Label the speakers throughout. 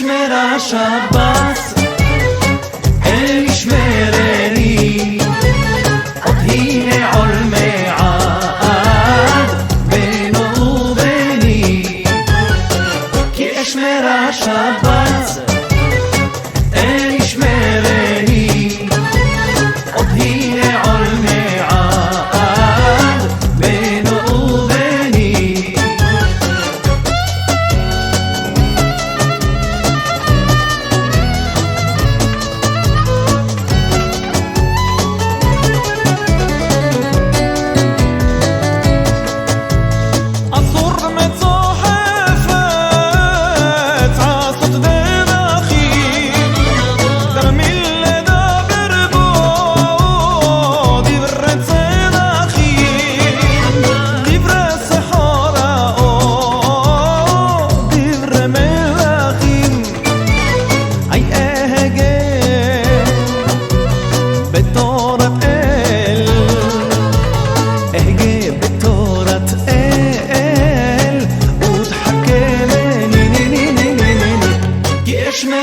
Speaker 1: אשמר השבת, אל ישמרני, עוד הנה עולמי עד בינו וביני. כי אשמר השבת, אל ישמרני, עוד הנה עולמי עד בינו וביני.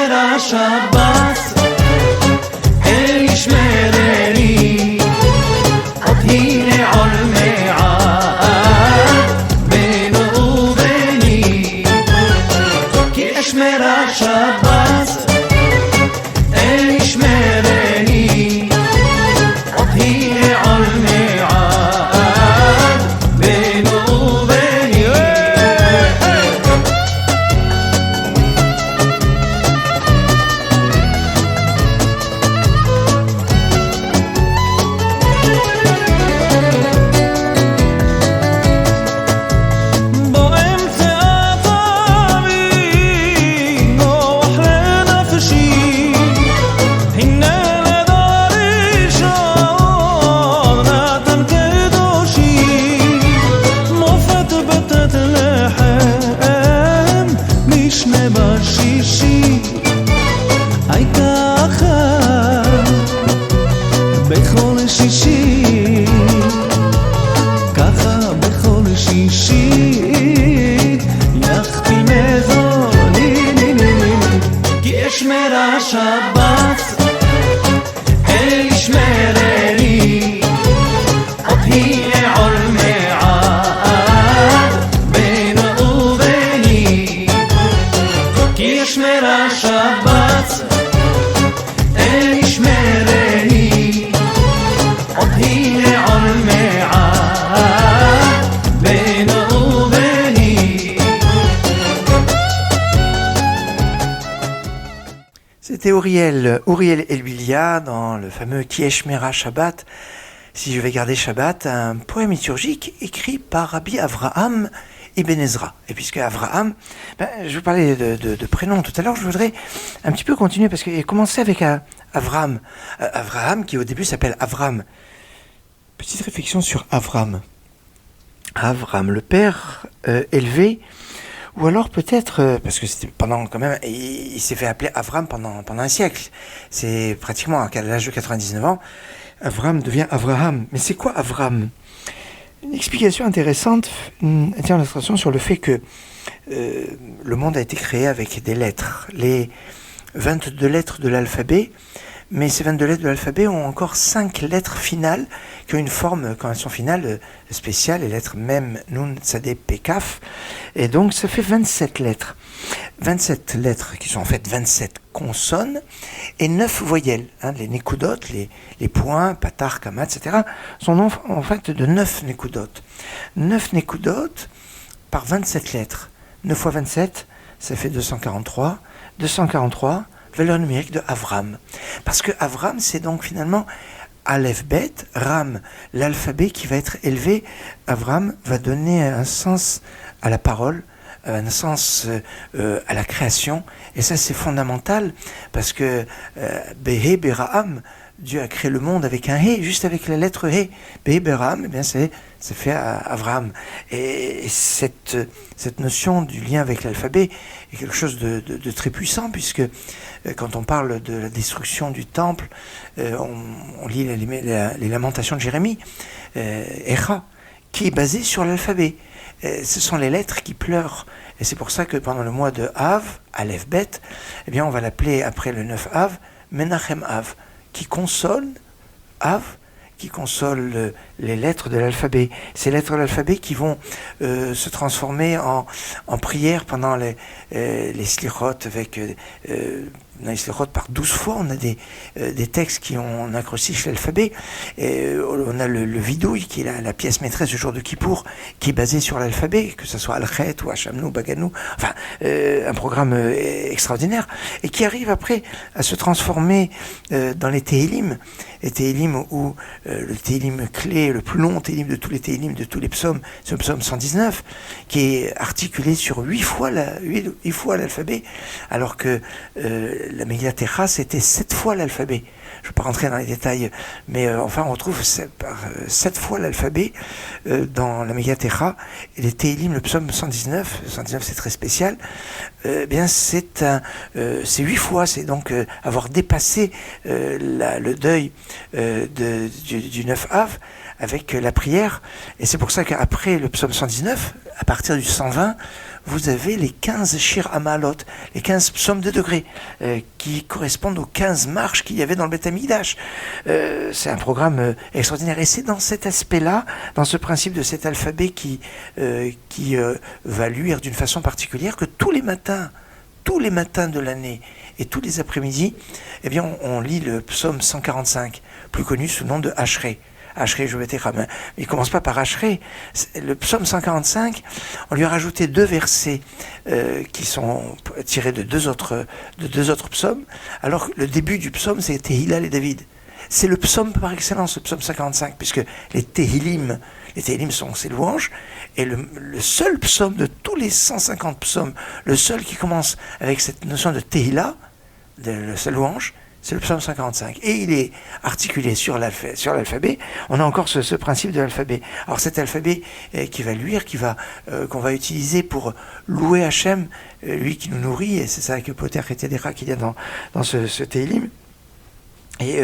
Speaker 1: השבת, אל ישמרני, עוד הנה עולמי עד בינו וביני. כי אשמר השבת, אל ישמרני, עוד הנה עולמי עד בינו וביני. השבת, אל ישמרני, עוד הנה עולמי עד בינו וביני. כי אשמר השבת, אל ישמרני, עוד הנה עולמי עד בינו וביני.
Speaker 2: C'était Uriel Elbilia dans le fameux Ki Eshmera Shabbat, si je vais garder Shabbat, un poème liturgique écrit par Rabbi Avraham Ibn Ezra. Et puisque Avraham, je vous parlais de prénom tout à l'heure, je voudrais un petit peu continuer parce qu'il a commencé avec Avraham. Avraham qui au début s'appelle Avram. Petite réflexion sur Avram. Avram, le père élevé. Ou alors peut-être, parce que c'était pendant quand même, il s'est fait appeler Avram pendant un siècle. C'est pratiquement à l'âge de 99 ans, Avram devient Avraham. Mais c'est quoi Avram? Une explication intéressante attire l'attention sur le fait que le monde a été créé avec des lettres. Les 22 lettres de l'alphabet, mais ces 22 lettres de l'alphabet ont encore 5 lettres finales qui ont une forme, quand elles sont finales, spéciale, les lettres Mem, Nun, Tzadé, Pe, Kaf. Et donc ça fait 27 lettres. 27 lettres qui sont en fait 27 consonnes et 9 voyelles. Les nekudot, les points, patar, kama, etc. sont en fait de 9 nekudot. 9 nekudot par 27 lettres. 9 fois 27, ça fait 243. 243, valeur numérique de Avram. Parce que Avram, c'est donc finalement Aleph Bet, Ram, l'alphabet qui va être élevé. Avram va donner un sens à la parole, un sens à la création. Et ça, c'est fondamental parce que Behe Beraham, Dieu a créé le monde avec un He, juste avec la lettre He. Behe Beraham, eh bien c'est fait à Avraham. Et cette notion du lien avec l'alphabet est quelque chose de très puissant, puisque quand on parle de la destruction du temple, on lit les lamentations de Jérémie, Echa, qui est basé sur l'alphabet. ce sont les lettres qui pleurent. Et c'est pour ça que pendant le mois de Av, Aleph Bet, eh bien on va l'appeler après le 9 Av, Menachem Av, qui console Av, qui console les lettres de l'alphabet. Ces lettres de l'alphabet qui vont se transformer en prière pendant les slichot avec dans les slichot par 12 fois. On a des textes qui ont acrostiche l'alphabet. On a le vidouille qui est la pièce maîtresse du jour de Kippour, qui est basée sur l'alphabet, que ce soit Al-Chet ou Hachamnou, Baganou, enfin un programme extraordinaire, et qui arrive après à se transformer dans les Tehillim. Les Tehillim où le Tehillim clé, le plus long Tehillim de tous les Tehillim, de tous les psaumes, c'est le psaume 119, qui est articulé sur 8 fois l'alphabet, alors que la Megillat Echa, c'était 7 fois l'alphabet. Je ne vais pas rentrer dans les détails, mais enfin on retrouve 7 fois l'alphabet dans la Megillat Echa. Et les Tehillim, le psaume 119 c'est très spécial, bien c'est 8 fois, c'est donc avoir dépassé le deuil du 9 Av avec la prière. Et c'est pour ça qu'après le psaume 119, à partir du 120, vous avez les 15 Shir Hamalot, les 15 psaumes de degrés, qui correspondent aux 15 marches qu'il y avait dans le Beth Amikdash. C'est un programme extraordinaire. Et c'est dans cet aspect-là, dans ce principe de cet alphabet qui va luire d'une façon particulière, que tous les matins de l'année et tous les après-midi, eh bien, on lit le psaume 145, plus connu sous le nom de Ashrei. Ashrei Jovetecha. Mais il ne commence pas par Ashrei. Le psaume 145, on lui a rajouté 2 versets qui sont tirés de deux autres psaumes, alors que le début du psaume, c'était Hillel et David. C'est le psaume par excellence, le psaume 55, puisque les Tehillim sont ses louanges, et le seul psaume de tous les 150 psaumes, le seul qui commence avec cette notion de Tehillah, de sa louange, c'est le psaume 55. Et il est articulé sur l'alphabet. On a encore ce principe de l'alphabet. Alors cet alphabet qu'on va utiliser pour louer Hachem, lui qui nous nourrit, et c'est ça que Poter et Tedera qu'il y a dans ce Tehillim. Et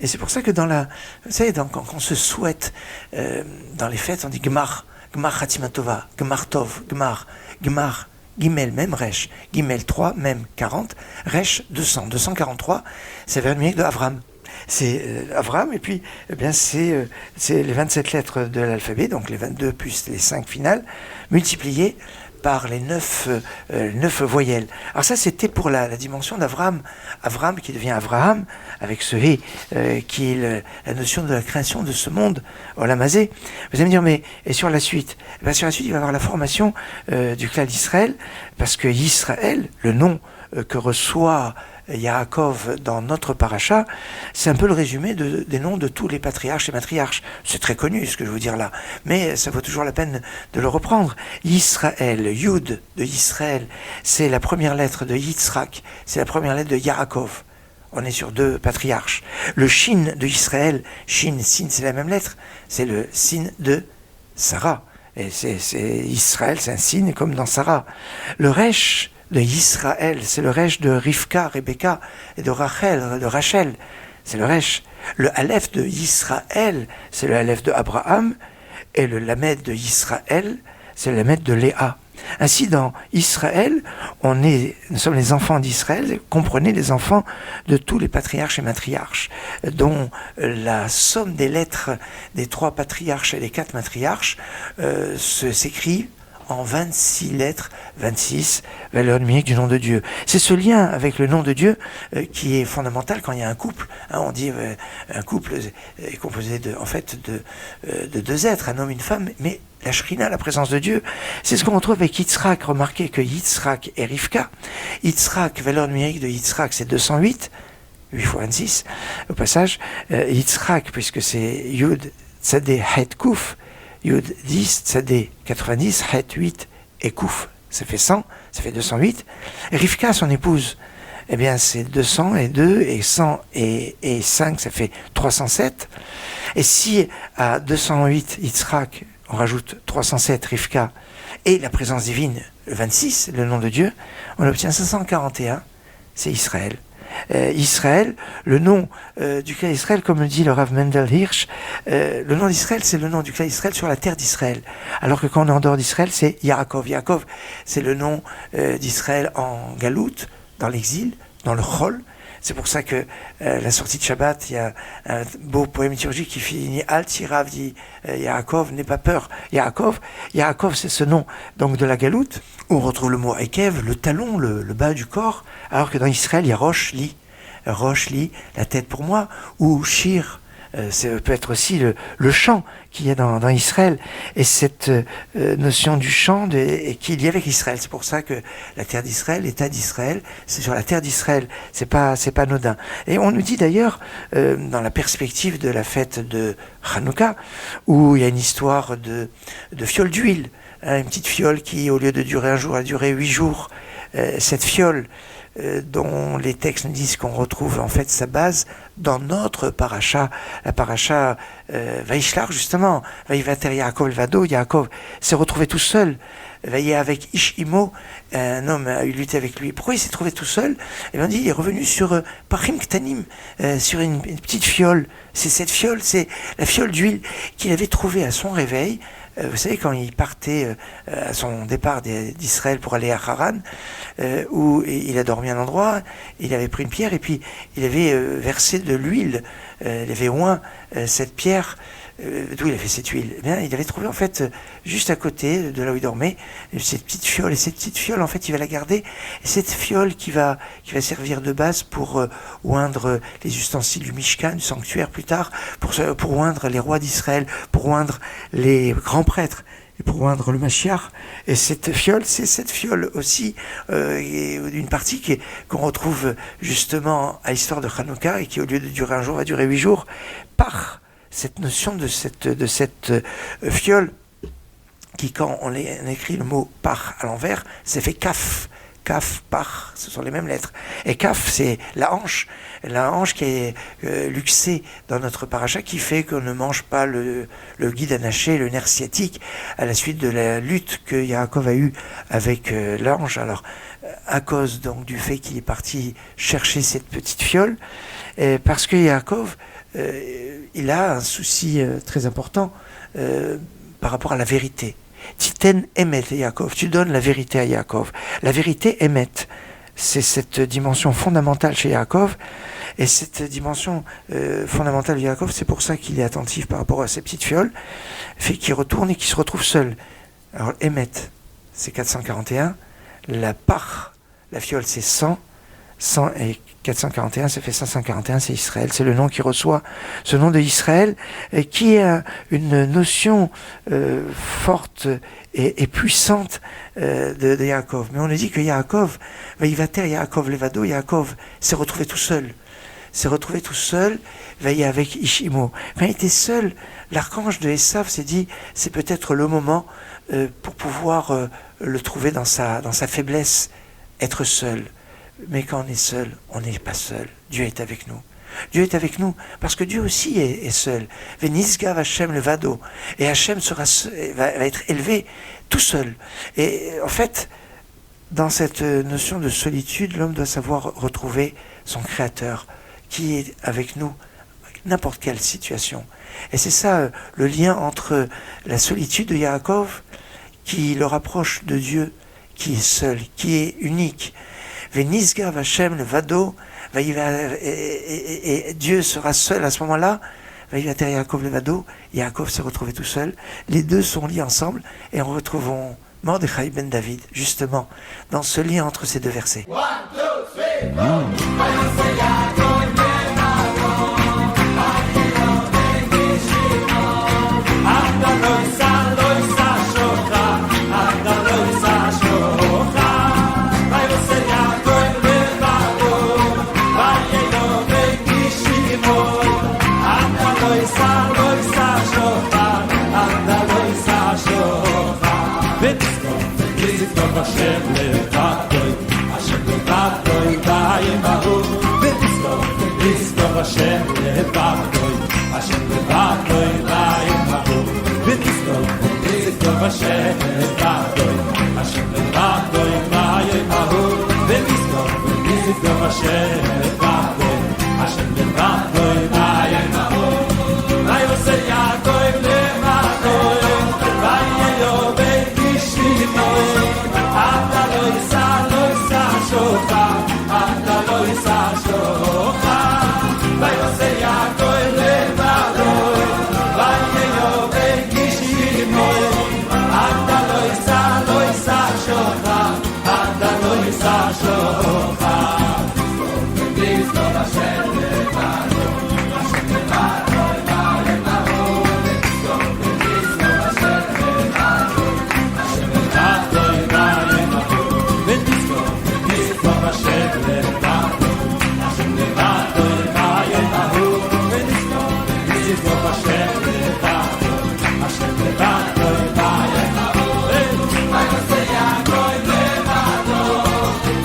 Speaker 2: c'est pour ça que quand on se souhaite dans les fêtes, on dit Gmar Chatima Tova, Gmar Tov, Gmar, Gimel, même Resh, Gimel 3, même 40, Resh 243, c'est vers le numérique de Avram. C'est Avram, et puis eh bien, c'est les 27 lettres de l'alphabet, donc les 22 plus les 5 finales, multipliées par les 9 voyelles. Alors ça, c'était pour la dimension d'Avram. Avram qui devient Avraham, avec ce hé, qui est la notion de la création de ce monde, Olamazé. Vous allez me dire, mais et sur la suite? Sur la suite, il va y avoir la formation du clan d'Israël, parce que Yisraël, le nom que reçoit Yaakov dans notre paracha, c'est un peu le résumé des noms de tous les patriarches et matriarches. C'est très connu ce que je veux dire là, mais ça vaut toujours la peine de le reprendre. Yisraël, Yud de Yisraël, c'est la première lettre de Yitzhak, c'est la première lettre de Yaakov. On est sur 2 patriarches. Le Shin de Yisraël, Shin, Sin, c'est la même lettre, c'est le Sin de Sarah. Et c'est Israël, c'est un signe comme dans Sarah. Le Resh de Yisraël, c'est le Resh de Rivka, Rebecca, et de Rachel, c'est le Resh. Le Aleph de Yisraël, c'est le Aleph de Abraham, et le Lamed de Yisraël, c'est le Lamed de Léa. Ainsi, dans Israël, nous sommes les enfants d'Israël, comprenez les enfants de tous les patriarches et matriarches, dont la somme des lettres des 3 patriarches et des 4 matriarches s'écrit en 26 lettres, 26, valeur numérique du nom de Dieu. C'est ce lien avec le nom de Dieu qui est fondamental quand il y a un couple. On dit un couple est composé de 2 êtres, un homme et une femme, mais la Shrina, la présence de Dieu, c'est ce qu'on retrouve avec Yitzhak. Remarquez que Yitzhak et Rivka, Yitzhak, valeur numérique de Yitzhak, c'est 208, 8 fois 26, au passage. Yitzhak, puisque c'est Yud, Tzadé, Het, Kouf, Yud 10, Tzadé 90, Het 8 et Kouf. Ça fait 100, ça fait 208. Et Rivka, son épouse, eh bien c'est 200 et 2 et 100 et 5, ça fait 307. Et si à 208 Yitzhak, on rajoute 307 Rivka et la présence divine, le 26, le nom de Dieu, on obtient 541, c'est Israël. Israël, le nom du clan Israël, comme le dit le Rav Mendel Hirsch, le nom d'Israël, c'est le nom du clan Israël sur la terre d'Israël. Alors que quand on est en dehors d'Israël, c'est Yaakov. Yaakov, c'est le nom d'Israël en galoute, dans l'exil, dans le Chol. C'est pour ça que la sortie de Shabbat, il y a un beau poème liturgique qui finit Al Tirav dit Yaakov, n'aie pas peur. Yaakov, c'est ce nom donc de la galoute, où on retrouve le mot Ekev, le talon, le bas du corps, alors que dans Israël, il y a Rosh Li, la tête pour moi, ou Shir, ça peut être aussi le chant qu'il y a dans Israël, et cette notion du chant qu'il y a avec Israël. C'est pour ça que la terre d'Israël, l'État d'Israël, c'est sur la terre d'Israël, c'est pas anodin. Et on nous dit d'ailleurs, dans la perspective de la fête de Hanouka, où il y a une histoire de fiole d'huile, hein, une petite fiole qui, au lieu de durer un jour, a duré 8 jours. Cette fiole, dont les textes nous disent qu'on retrouve en fait sa base dans notre paracha, la paracha Vaishlar justement, Vaïvater Yaakov Levado, Yaakov s'est retrouvé tout seul, Vaïe avec Ishimo, un homme a eu lutté avec lui. Pourquoi il s'est trouvé tout seul? Et on dit il est revenu sur Pachim Ktanim, sur une petite fiole. C'est cette fiole, c'est la fiole d'huile qu'il avait trouvée à son réveil. Vous savez, quand il partait à son départ d'Israël pour aller à Haran, où il a dormi à un endroit, il avait pris une pierre et puis il avait versé de l'huile, il avait oint cette pierre, d'où il a fait cette huile. Eh bien, il avait trouvé en fait juste à côté de là où il dormait cette petite fiole, et cette petite fiole en fait il va la garder, et cette fiole qui va servir de base pour oindre les ustensiles du Mishkan, du sanctuaire plus tard, pour oindre les rois d'Israël, pour oindre les grands prêtres, et pour oindre le Mashiach. Et cette fiole, c'est cette fiole aussi, une partie qu'on retrouve justement à l'histoire de Hanouka, et qui au lieu de durer un jour va durer 8 jours, par cette notion de cette fiole, qui quand on écrit le mot par à l'envers, ça fait kaf. Kaf, par, ce sont les mêmes lettres. Et kaf, c'est la hanche qui est luxée dans notre paracha, qui fait qu'on ne mange pas le guide anaché, le nerf sciatique, à la suite de la lutte que Yaakov a eue avec l'ange. Alors, à cause donc du fait qu'il est parti chercher cette petite fiole, parce que Yaakov, il a un souci très important par rapport à la vérité. Titen Emet Yaakov, tu donnes la vérité à Yaakov. La vérité Emet, c'est cette dimension fondamentale chez Yaakov, et cette dimension fondamentale de Yaakov, c'est pour ça qu'il est attentif par rapport à ces petites fioles, fait qu'il retourne et qu'il se retrouve seul. Alors Emet, c'est 441, la par, la fiole, c'est 100 et 441, ça fait 541, c'est Israël. C'est le nom qui reçoit ce nom de Israël, qui est une notion forte et puissante de Yaakov. Mais on nous dit que Yaakov, Vaïvater Yaakov Levado, Yaakov s'est retrouvé tout seul. Veillé avec Ishimo. Quand il était seul, l'archange de Esav s'est dit, c'est peut-être le moment pour pouvoir le trouver dans sa faiblesse, être seul. Mais quand on est seul, on n'est pas seul. Dieu est avec nous. Dieu est avec nous parce que Dieu aussi est seul. Venisgav Hashem Levado. Et Hashem va être élevé tout seul. Et en fait, dans cette notion de solitude, l'homme doit savoir retrouver son Créateur qui est avec nous, n'importe quelle situation. Et c'est ça le lien entre la solitude de Yaakov, qui le rapproche de Dieu, qui est seul, qui est unique. Venisgav Hashem Levado, et Dieu sera seul à ce moment-là. Vaïvater Yaakov Levado, Yaakov s'est retrouvé tout seul. Les deux sont liés ensemble, et on retrouve Mordechai ben David, justement, dans ce lien entre ces deux versets.
Speaker 1: 1, 2, 3, Hashem levadoi, Hashem levadoi, vayim bahu. V'nizkor Hashem levadoi, Hashem levadoi, vayim bahu. V'nizkor Hashem levadoi, Hashem levadoi, vayim bahu. V'nizkor Hashem levadoi. Vakoy vayem bahu Vayose Yaakov levadoy Vayeyo beishimoy Ata lo yisa shocha Ata lo yisa shocha Vayose Yaakov levadoy Vayeyo beishimoy Ata lo yisa shocha Ata lo yisa shocha Cristo Hashem levado Hashem levado vayem bahu Cristo Hashem levado Hashem levado vayem bahu Cristo Hashem levado Hashem levado vayem bahu Cristo Hashem levado Hashem levado vayem bahu Vayose Yaakov levado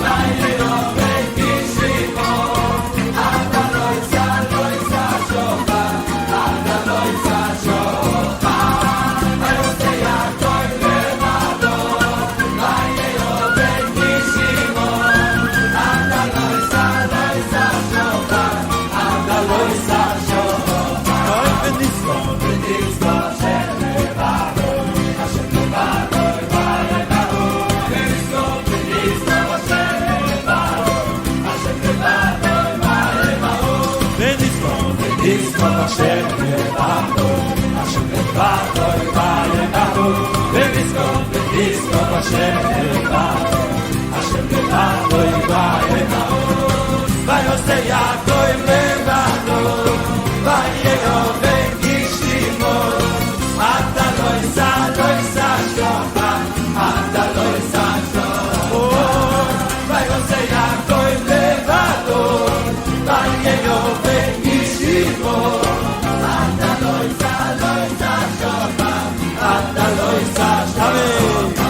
Speaker 1: Vayeyo beishimo Ata lo yisa shocha Ata lo yisa shocha Vayose Yaakov levado Vayeyo beishimo Ata lo yisa shocha Ata lo yisa shocha Oy bendisto Hashem levado Hashem levado vayem bahu Bendisto Hashem levado Hashem levado vayem bahu Bendisto Hashem levado Hashem levado vayem bahu Bendisto Hashem levado Hashem levado vayem bahu Vayose Yaakov levado Vayeyo beishimo Ata lo yisa shocha Ata lo yisa shocha Vayose Yaakov levado Vayeyo beishimo Ata lo yisa shocha Ata lo yisa shocha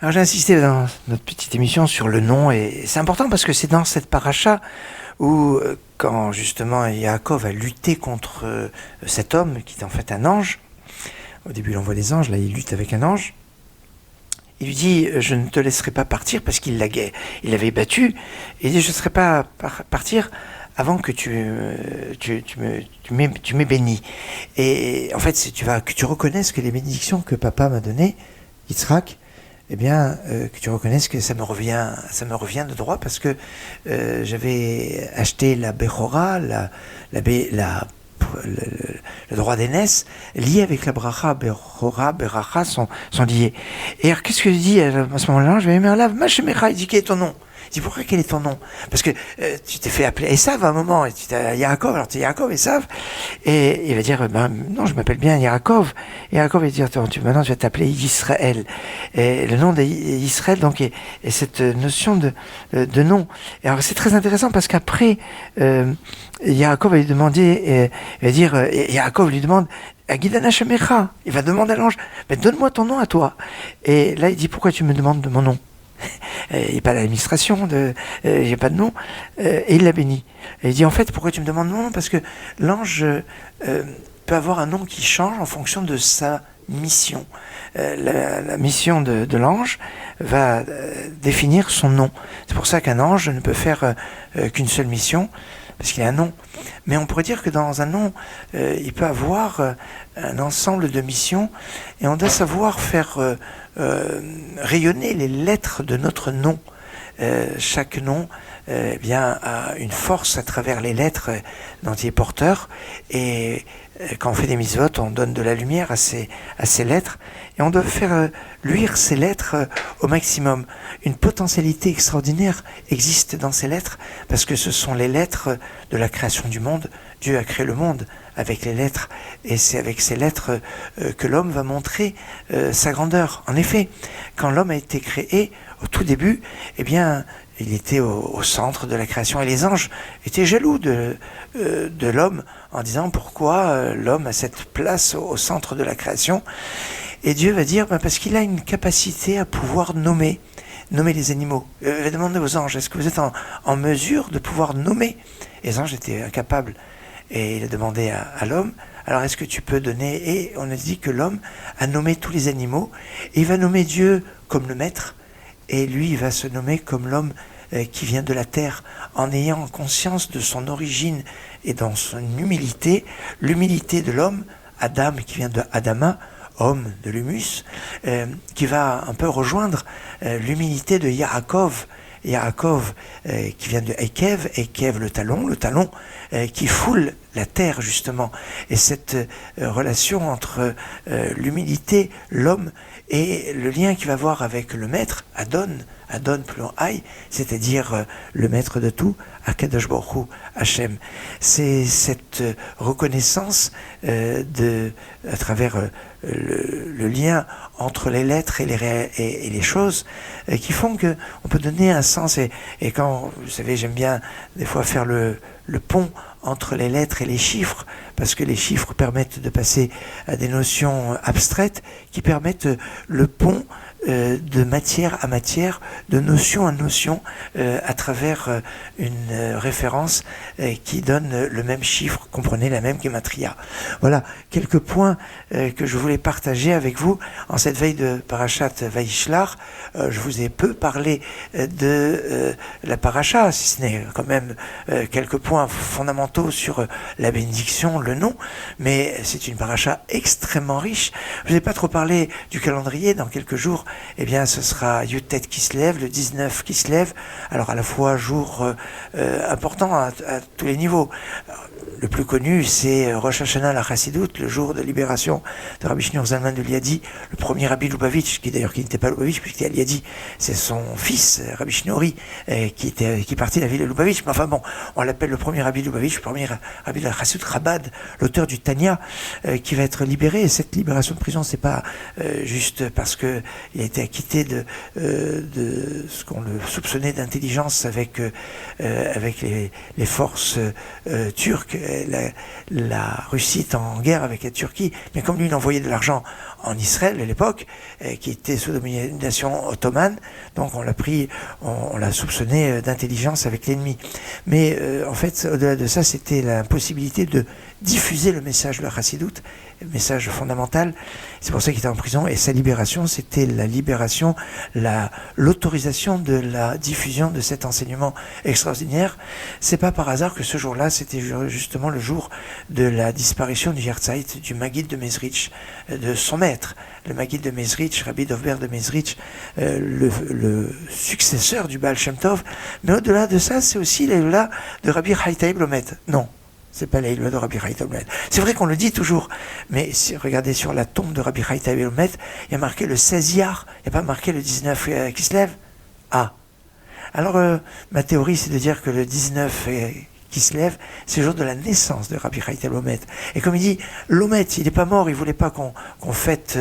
Speaker 2: Alors j'ai insisté dans notre petite émission sur le nom, et c'est important parce que c'est dans cette paracha où, quand justement Yaakov a lutté contre cet homme qui est en fait un ange, au début il envoie des anges, là il lutte avec un ange, il lui dit « Je ne te laisserai pas partir » parce qu'il l'avait battu, et il dit « Je ne laisserai pas partir avant que tu m'aies béni. » Et en fait, que tu reconnaisses que les bénédictions que papa m'a données, Yitzhak, eh bien, que tu reconnaisses que ça me revient de droit parce que j'avais acheté la Bechora, le droit d'aînesse, lié avec la bracha, Bechora, Beracha sont liés. Et alors, qu'est-ce que je dis à ce moment-là? Je vais me dire, Machemecha, il dit, quel est ton nom? Il dit, pourquoi quel est ton nom? Parce que tu t'es fait appeler Esav à un moment, et tu t'es Yaakov, alors tu es Yaakov, Esav, et il va dire, non, je m'appelle bien Yaakov. Et Yaakov va dire, maintenant tu vas t'appeler Israël. Et le nom d'Israël, donc, est cette notion de nom. Et alors c'est très intéressant parce qu'après, Yaakov va lui demander, il va dire, Yaakov lui demande, Agidana Shemecha, il va demander à l'ange, mais donne-moi ton nom à toi. Et là il dit, pourquoi tu me demandes de mon nom? Il n'y a pas d'administration, il n'y a pas de nom, et il l'a béni. Et il dit, en fait, pourquoi tu me demandes mon nom? Parce que l'ange peut avoir un nom qui change en fonction de sa mission. La mission de l'ange va définir son nom. C'est pour ça qu'un ange ne peut faire qu'une seule mission, parce qu'il a un nom. Mais on pourrait dire que dans un nom, il peut avoir un ensemble de missions, et on doit savoir faire rayonner les lettres de notre nom. Chaque nom eh bien, a une force à travers les lettres dont il est porteur, et quand on fait des mitzvot, on donne de la lumière à ces lettres, et on doit faire luire ces lettres au maximum. Une potentialité extraordinaire existe dans ces lettres, parce que ce sont les lettres de la création du monde. Dieu a créé le monde avec les lettres, et c'est avec ces lettres que l'homme va montrer sa grandeur. En effet, quand l'homme a été créé, au tout début, eh bien, il était au centre de la création. Et les anges étaient jaloux de l'homme en disant pourquoi l'homme a cette place au centre de la création. Et Dieu va dire parce qu'il a une capacité à pouvoir nommer les animaux. Il va demander aux anges, est-ce que vous êtes en mesure de pouvoir nommer? Les anges étaient incapables. Et il a demandé à l'homme, alors est-ce que tu peux donner? Et on a dit que l'homme a nommé tous les animaux. Et il va nommer Dieu comme le maître. Et lui, il va se nommer comme l'homme qui vient de la terre, en ayant conscience de son origine et dans son humilité, l'humilité de l'homme, Adam qui vient de Adama, homme de l'humus, qui va un peu rejoindre l'humilité de Yaakov, qui vient de Ekev, le talon qui foule la terre justement. Et cette relation entre l'humilité, l'homme, et le lien qu'il va avoir avec le maître, Adon plus loin Haï, c'est-à-dire le maître de tout, Akadosh Baruch Hu, Hachem. C'est cette reconnaissance à travers le lien entre les lettres et les choses qui font que on peut donner un sens. Et quand, vous savez, j'aime bien des fois faire le pont entre les lettres et les chiffres, parce que les chiffres permettent de passer à des notions abstraites qui permettent le pont de matière à matière, de notion à notion, à travers une référence qui donne le même chiffre, comprenez, la même gematria. Voilà quelques points que je voulais partager avec vous en cette veille de Parashat Vayishlach. Je vous ai peu parlé de la paracha, si ce n'est quand même quelques points fondamentaux sur la bénédiction, le nom, mais c'est une paracha extrêmement riche. Je n'ai pas trop parlé du calendrier. Dans quelques jours, eh bien, ce sera Yutet Kislev, le 19 Kislev. Alors, à la fois jour important à tous les niveaux. Le plus connu, c'est Rosh Hashanah la Chassidoute, le jour de libération de Rabbi Shneur Zalman de Liadi, le premier Rabbi Lubavitch, qui n'était pas Lubavitch, puisqu'il était à Liadi, c'est son fils, Rabbi Shnori, qui partit de la ville de Lubavitch. Mais enfin bon, on l'appelle le premier Rabbi Lubavitch, le premier Rabbi de la Chassidoute, Chabad, l'auteur du Tanya, qui va être libéré. Et cette libération de prison, c'est pas juste parce que il a été acquitté de ce qu'on le soupçonnait d'intelligence avec les forces turques. La Russie est en guerre avec la Turquie, mais comme lui il envoyait de l'argent en Israël à l'époque, qui était sous domination ottomane, donc on l'a soupçonné d'intelligence avec l'ennemi. Mais en fait, au-delà de ça, c'était la possibilité de diffuser le message de la Chassidoute, le message fondamental. C'est pour ça qu'il était en prison, et sa libération, c'était la libération, l'autorisation de la diffusion de cet enseignement extraordinaire. C'est pas par hasard que ce jour-là, c'était justement le jour de la disparition du Yahrzeit, du Maggid de Mezrich, de son maître, le Maggid de Mezrich, Rabbi Dovber de Mezrich, le successeur du Baal Shem Tov. Mais au-delà de ça, c'est aussi l'Eila de Rabbi Haïtaïb Lomet. Non. C'est pas l'Eila de Rabbi Haïtaïb Lomet. C'est vrai qu'on le dit toujours, mais si regardez sur la tombe de Rabbi Haïtaïb Lomet, il y a marqué le 16 Iyar, il n'y a pas marqué le 19 Kislev. Ah. Alors, ma théorie, c'est de dire que le 19 Kislev, c'est le jour de la naissance de Rabbi Haïtaïb Lomet. Et comme il dit, Lomet, il n'est pas mort, il voulait pas qu'on fête,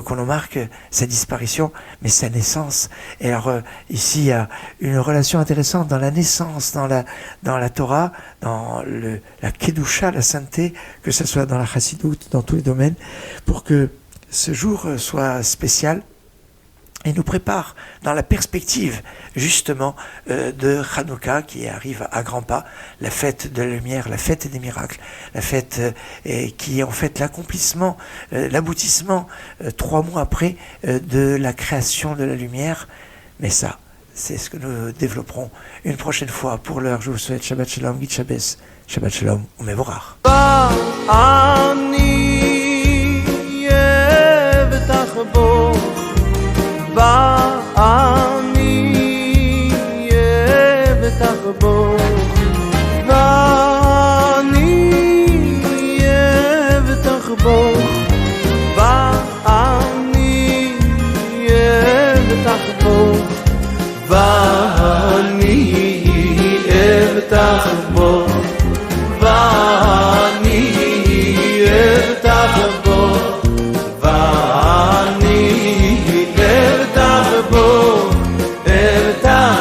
Speaker 2: qu'on en marque sa disparition, mais sa naissance. Et alors, ici, il y a une relation intéressante dans la naissance, dans la Torah, dans la Kedusha, la sainteté, que ce soit dans la Chassidoute, dans tous les domaines, pour que ce jour soit spécial et nous prépare dans la perspective justement de Hanouka qui arrive à grands pas, la fête de la lumière, la fête des miracles, la fête qui est en fait l'accomplissement, l'aboutissement 3 mois après de la création de la lumière. Mais ça, c'est ce que nous développerons une prochaine fois. Pour l'heure, je vous souhaite Shabbat Shalom, Git Shabbos, Shabbat Shalom, Umevorach.
Speaker 3: ואני אבטח בו ואני אבטח בו ואני אבטח בו ואני אבטח בו ואני אבטח בו ואני אבטח בו, אבטח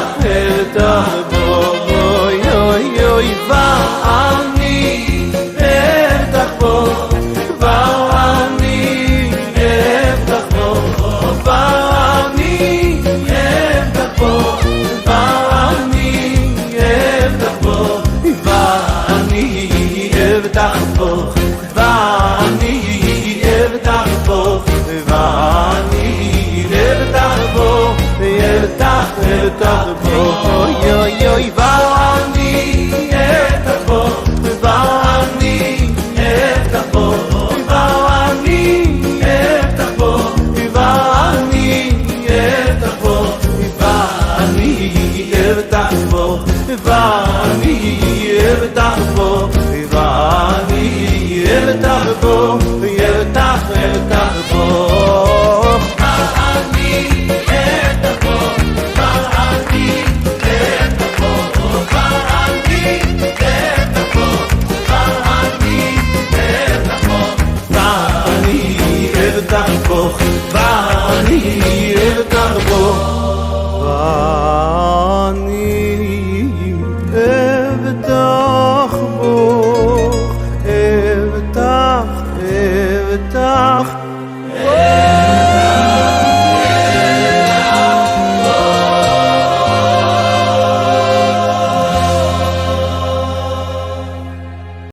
Speaker 3: Evtach